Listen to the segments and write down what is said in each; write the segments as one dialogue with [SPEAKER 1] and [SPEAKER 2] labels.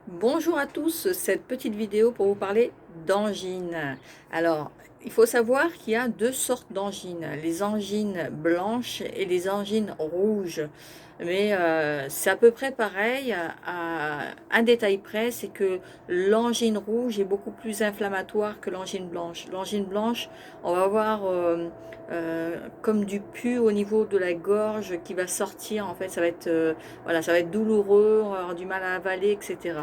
[SPEAKER 1] Bonjour à tous, cette petite vidéo pour vous parler d'angines. Alors, il faut savoir qu'il y a deux sortes d'angines, les angines blanches et les angines rouges. Mais c'est à peu près pareil, à un détail près, c'est que l'angine rouge est beaucoup plus inflammatoire que l'angine blanche. L'angine blanche, on va avoir comme du pus au niveau de la gorge qui va sortir. En fait, ça va être, voilà, ça va être douloureux, on va avoir du mal à avaler, etc.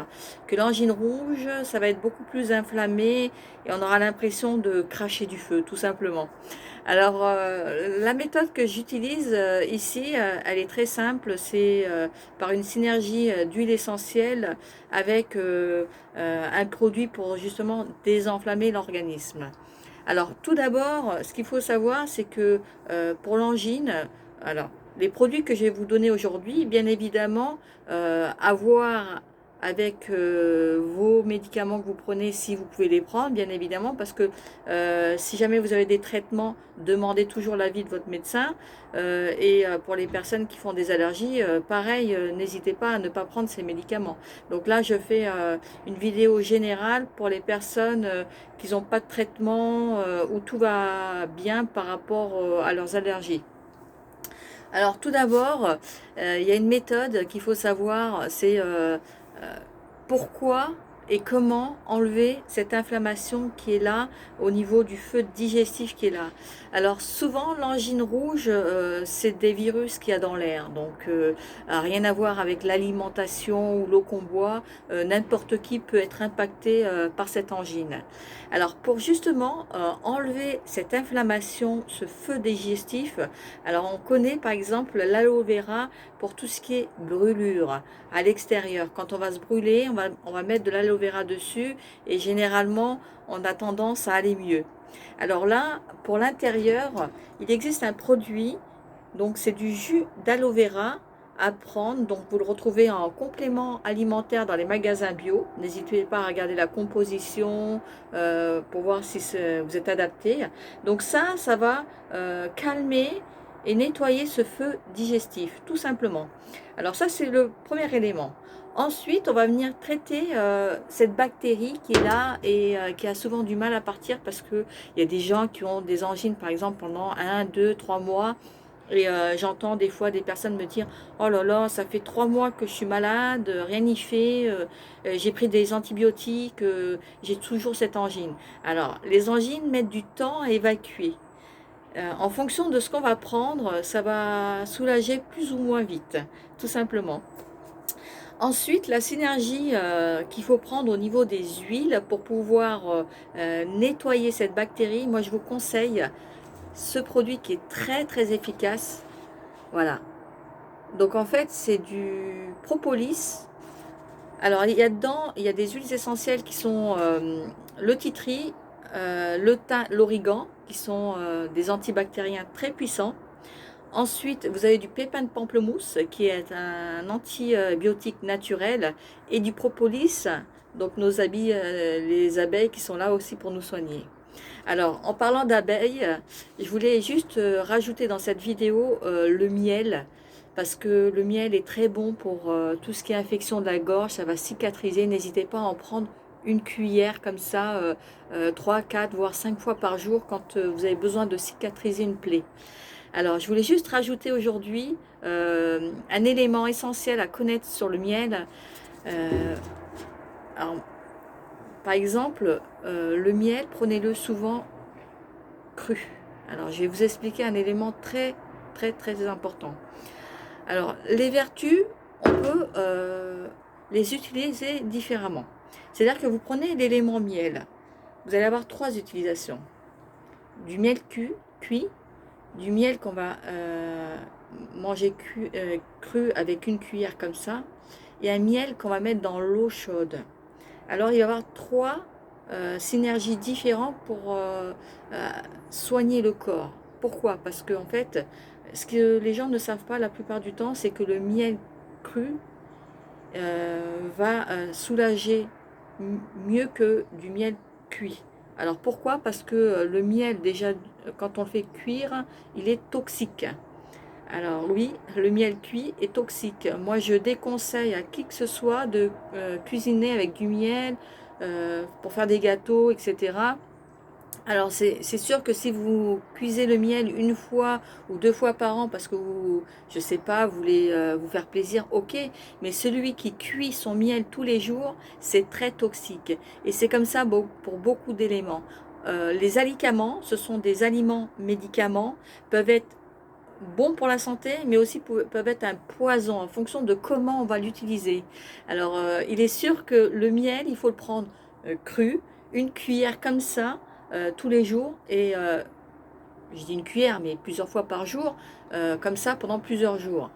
[SPEAKER 1] Que l'angine rouge, ça va être beaucoup plus inflammé et on aura l'impression de cracher du feu, tout simplement. Alors, la méthode que j'utilise ici, elle est très simple, c'est par une synergie d'huile essentielle avec un produit pour justement désenflammer l'organisme. Alors, tout d'abord, ce qu'il faut savoir, c'est que pour l'angine, alors, les produits que je vais vous donner aujourd'hui, bien évidemment, avoir avec vos médicaments que vous prenez, si vous pouvez les prendre, bien évidemment, parce que si jamais vous avez des traitements, demandez toujours l'avis de votre médecin. Pour les personnes qui font des allergies, pareil, n'hésitez pas à ne pas prendre ces médicaments. Donc là, je fais une vidéo générale pour les personnes qui n'ont pas de traitement, où tout va bien par rapport à leurs allergies. Alors tout d'abord, il y a une méthode qu'il faut savoir, c'est euh, pourquoi et comment enlever cette inflammation qui est là au niveau du feu digestif qui est là. Alors souvent l'angine rouge, c'est des virus qu'il y a dans l'air, donc rien à voir avec l'alimentation ou l'eau qu'on boit, n'importe qui peut être impacté par cette angine. Alors pour justement enlever cette inflammation, ce feu digestif, alors on connaît par exemple l'aloe vera pour tout ce qui est brûlure à l'extérieur. Quand on va se brûler, on va mettre de l'aloe vera dessus et généralement on a tendance à aller mieux. Alors là, pour l'intérieur, il existe un produit, donc c'est du jus d'aloe vera à prendre. Donc vous le retrouvez en complément alimentaire dans les magasins bio. N'hésitez pas à regarder la composition pour voir si vous êtes adapté. Donc ça va calmer et nettoyer ce feu digestif, tout simplement. Alors ça, c'est le premier élément. Ensuite, on va venir traiter cette bactérie qui est là et qui a souvent du mal à partir parce qu'il y a des gens qui ont des angines, par exemple, pendant 1, 2, 3 mois. Et j'entends des fois des personnes me dire: oh là là, ça fait 3 mois que je suis malade, rien n'y fait, j'ai pris des antibiotiques, j'ai toujours cette angine. Alors, les angines mettent du temps à évacuer. En fonction de ce qu'on va prendre, ça va soulager plus ou moins vite, tout simplement. Ensuite, la synergie qu'il faut prendre au niveau des huiles pour pouvoir nettoyer cette bactérie, moi je vous conseille ce produit qui est très très efficace. Voilà. Donc en fait, c'est du propolis. Alors il y a dedans, il y a des huiles essentielles qui sont le titri, le thym, l'origan, qui sont des antibactériens très puissants. Ensuite, vous avez du pépin de pamplemousse qui est un antibiotique naturel et du propolis, donc nos amis, les abeilles qui sont là aussi pour nous soigner. Alors, en parlant d'abeilles, je voulais juste rajouter dans cette vidéo le miel, parce que le miel est très bon pour tout ce qui est infection de la gorge, ça va cicatriser. N'hésitez pas à en prendre une cuillère comme ça, 3, 4, voire 5 fois par jour quand vous avez besoin de cicatriser une plaie. Alors, je voulais juste rajouter aujourd'hui un élément essentiel à connaître sur le miel. Euh, alors, par exemple, le miel, prenez-le souvent cru. Alors, je vais vous expliquer un élément très, très, très important. Alors, les vertus, on peut les utiliser différemment. C'est-à-dire que vous prenez l'élément miel. Vous allez avoir trois utilisations. Du miel cuit, du miel qu'on va manger cru avec une cuillère comme ça, et un miel qu'on va mettre dans l'eau chaude. Alors il va y avoir trois synergies différentes pour soigner le corps. Pourquoi? Parce que en fait, ce que les gens ne savent pas la plupart du temps, c'est que le miel cru va soulager mieux que du miel cuit. Alors pourquoi? Parce que le miel, déjà, quand on le fait cuire, il est toxique. Alors oui, le miel cuit est toxique. Moi, je déconseille à qui que ce soit de cuisiner avec du miel pour faire des gâteaux, etc. Alors c'est sûr que si vous cuisez le miel une fois ou deux fois par an parce que vous, je sais pas, vous voulez vous faire plaisir, ok. Mais celui qui cuit son miel tous les jours, c'est très toxique. Et c'est comme ça pour beaucoup d'éléments. Les alicaments, ce sont des aliments médicaments, peuvent être bons pour la santé, mais aussi peuvent être un poison en fonction de comment on va l'utiliser. Alors, il est sûr que le miel, il faut le prendre cru, une cuillère comme ça, tous les jours, et je dis une cuillère, mais plusieurs fois par jour, comme ça pendant plusieurs jours.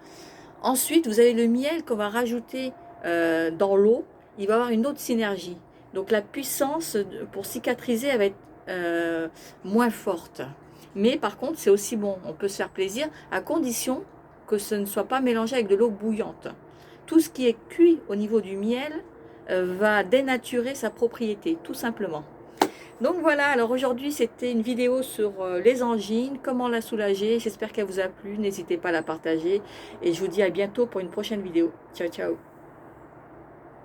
[SPEAKER 1] Ensuite, vous avez le miel qu'on va rajouter dans l'eau, il va avoir une autre synergie. Donc la puissance pour cicatriser elle va être moins forte. Mais par contre, c'est aussi bon, on peut se faire plaisir à condition que ce ne soit pas mélangé avec de l'eau bouillante. Tout ce qui est cuit au niveau du miel va dénaturer sa propriété, tout simplement. Donc voilà, alors aujourd'hui c'était une vidéo sur les angines, comment la soulager. J'espère qu'elle vous a plu, n'hésitez pas à la partager et je vous dis à bientôt pour une prochaine vidéo. Ciao ciao.